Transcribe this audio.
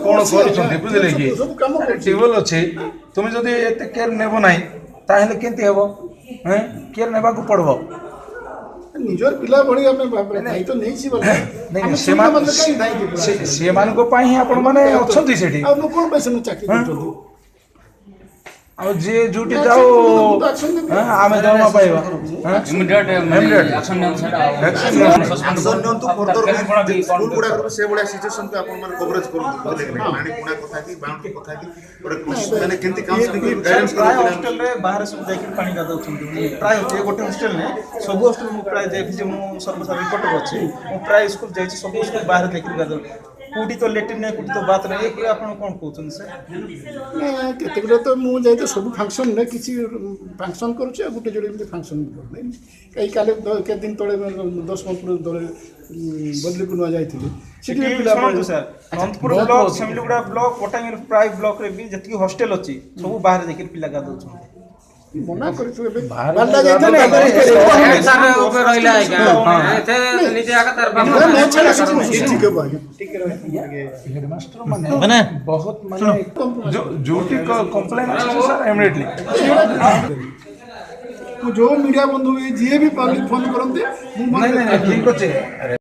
कौन कर बुझे कि ट्यूबवेल अच्छे तुम जब एत केयर नेब ना ताहले केमती हे केयर नेबा को पड़ो निजर पिला भली आमे दायित्व नहीं छी बोल नहीं से मान को पाई ही आपण माने अछंती सेठी आ नो कोन पैसे न चाकरी करछो आ जे ड्यूटी जाओ आमे दरमा पाइबा इमीडिएट एक्शन तो फर्दर स्कूल गुडा से बडा सिचुएशन को आपण माने कवरेज करू बुझले कि पानी पुणा कथा की बाउंड्री कथा की बडा माने केंती काउंसलिंग गाइडेंस प्राय हॉस्टल रे बाहर सब जाके पानी गादा उठंती प्राय जे गोटे हॉस्टल ने सब हॉस्टल मु प्राय देखि जे मु सर्वसाधारण रिपोर्टर अछि मु प्राय स्कूल जाई सब स्कूल बाहर देखि गादा कोठी तो लेटिन ने कोठी तो बात रे एक आपण कोन कहउछन सर केतेगरे तो मु जाय तो सब फंक्शन ने किछि फंक्शन करूछ आ गुटे जोडे में फंक्शन नै कई काले के दिन तळे 10 मिनट तळे बदली कुनवा जायथिले सिटी पिला सर नंदपुर ब्लॉक सेमलुगुडा ब्लॉक कोटांगीर प्राय ब्लॉक रे भी जति हॉस्टल अछि सब बाहर जाके पिला गादा छ मना करछु एबे बाल्ला जायते सर ऊपर रहिला है क्या एते नीचे आका तार मैं छला ठीक है भाई ठीक रहे हेडमास्टर माने बहुत माने ड्यूटी कंप्लेंट सर इमीडिएटली जो मीडिया बंधु जी भी पब्लिक फोन करते नहीं ठीक अच्छे।